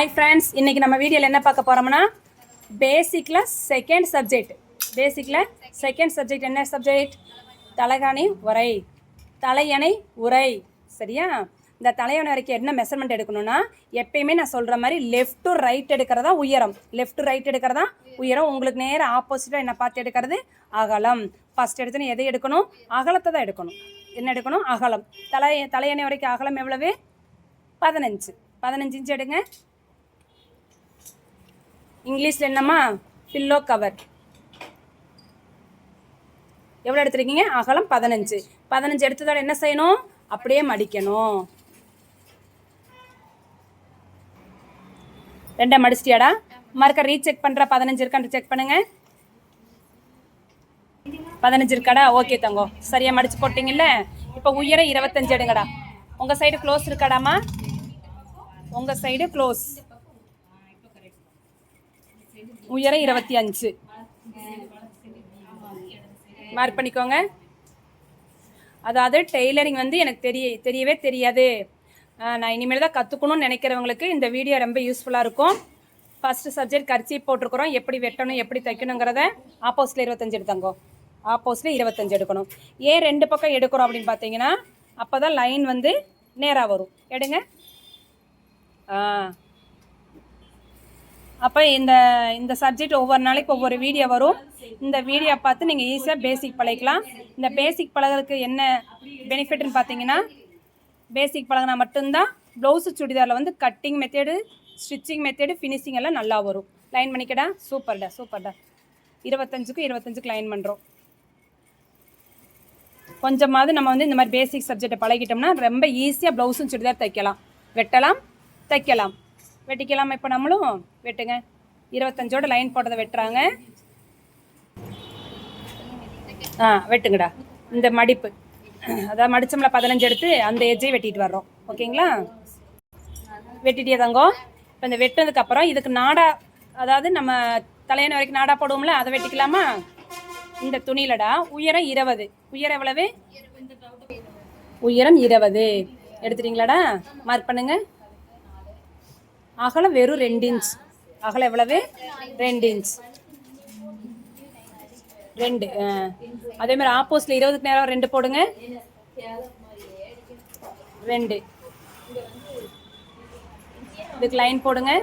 Hi friends, இன்னைக்கு நம்ம வீடியோல என்ன பார்க்க போறோம்னா பேசிக்ல செகண்ட் சப்ஜெக்ட் என்ன சப்ஜெக்ட்? தலைகாணி உரை, தலையணை உரை. சரியா? இந்த தலையணை உரைக்கு என்ன மெஷர்மெண்ட் எடுக்கணும்னா எப்பயுமே நான் சொல்ற மாதிரி லெஃப்ட் டு ரைட் எடுக்கிறதா உயரம், உங்களுக்கு நேர ஆப்போசிட்டா என்ன பார்த்து எடுக்கிறது அகலம். ஃபர்ஸ்ட் எடுத்து எதை எடுக்கணும்? அகலத்தை தான் எடுக்கணும். என்ன எடுக்கணும்? அகலம். தலையணை உரைக்கு அகலம் எவ்வளவு? 15 இன்ச் எடுங்க. இங்கிலீஷில் என்னம்மா? Pillow cover. எவ்வளோ எடுத்துருக்கீங்க? அகலம் 15 எடுத்ததோட என்ன செய்யணும்? அப்படியே மடிக்கணும். 2 மடிச்சிட்டியாடா? மறுக்க ரீசெக் பண்ணுற 15 இருக்கான்னு செக் பண்ணுங்க. 15 இருக்காடா? ஓகே தங்கோ, சரியா மடிச்சு போட்டிங்கல்ல. இப்போ உயரம் 25 எடுங்கடா. உங்கள் சைடு க்ளோஸ் இருக்காடாமா? உங்கள் சைடு க்ளோஸ். உயரம் 25 மார்க் பண்ணிக்கோங்க. அதாவது டெய்லரிங் வந்து எனக்கு தெரியவே தெரியாது, நான் இனிமேல் தான் கற்றுக்கணும்னு நினைக்கிறவங்களுக்கு இந்த வீடியோ ரொம்ப யூஸ்ஃபுல்லாக இருக்கும். ஃபஸ்ட்டு சப்ஜெக்ட் கர்ச்சீப் போட்டிருக்கிறோம், எப்படி வெட்டணும் எப்படி தைக்கணுங்கிறத. ஆப்போசிட்டில் 25 எடுத்தாங்கோ. ஆப்போசிட்டில் 25 எடுக்கணும். ஏன் 2 பக்கம் எடுக்கிறோம் அப்படின்னு பார்த்தீங்கன்னா அப்போ தான் லைன் வந்து நேராக வரும். எடுங்க. அப்போ இந்த சப்ஜெக்ட் ஒவ்வொரு நாளைக்கு ஒவ்வொரு வீடியோ வரும். இந்த வீடியோ பார்த்து நீங்கள் ஈஸியாக பேசிக் பழகிக்கலாம். இந்த பேசிக் பழகிறதுக்கு என்ன பெனிஃபிட்னு பார்த்தீங்கன்னா, பேசிக் பழகினா மட்டும்தான் ப்ளவுஸு சுடிதாரில் வந்து cutting method, stitching method, finishing எல்லாம் நல்லா வரும். லைன் பண்ணிக்கடா. சூப்பர்டா 25க்கு லைன் பண்ணுறோம். கொஞ்சமாவது நம்ம வந்து இந்த மாதிரி பேசிக் சப்ஜெக்டை பழகிட்டோம்னா ரொம்ப ஈஸியாக ப்ளவுஸும் சுடிதார் தைக்கலாம், வெட்டலாம், தைக்கலாம், வெட்டிக்கலாம். இப்போ நம்மளும் வெட்டுங்க. 25ஓட லைன் போட்டதை வெட்டுறாங்க. வெட்டுங்கடா. இந்த மடிப்பு அதாவது மடிச்சோம்ல 15 எடுத்து அந்த எஜ்ஜை வெட்டிட்டு வர்றோம். ஓகேங்களா? வெட்டிட்டே தாங்கோ. இப்போ இந்த வெட்டினதுக்கப்புறம் இதுக்கு நாடா, அதாவது நம்ம தலையணை வரைக்கும் நாடா போடுவோம்ல, அதை வெட்டிக்கலாமா? இந்த துணியிலடா உயரம் 20. உயரம் எவ்வளவு? உயரம் 20 எடுத்துட்டீங்களாடா? மார்க் பண்ணுங்க. அகலம் வெறும் 2 இன்ச். அகலம் எவ்வளவு? 2 இன்ச். 2. அதே மாதிரி ஆப்போசிட்ல 20க்கு நேரம் 2 போடுங்க. 2. இதுக்கு லைன் போடுங்க.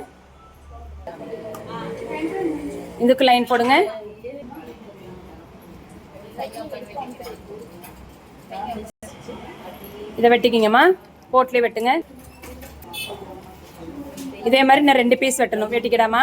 இதுக்கு லைன் போடுங்க. இதை வெட்டிக்கிங்கம்மா. போட்லேயே வெட்டுங்க. இதே மாதிரி நான் 2 பீஸ் வெட்டணும். வெட்டிக்கிடாமா?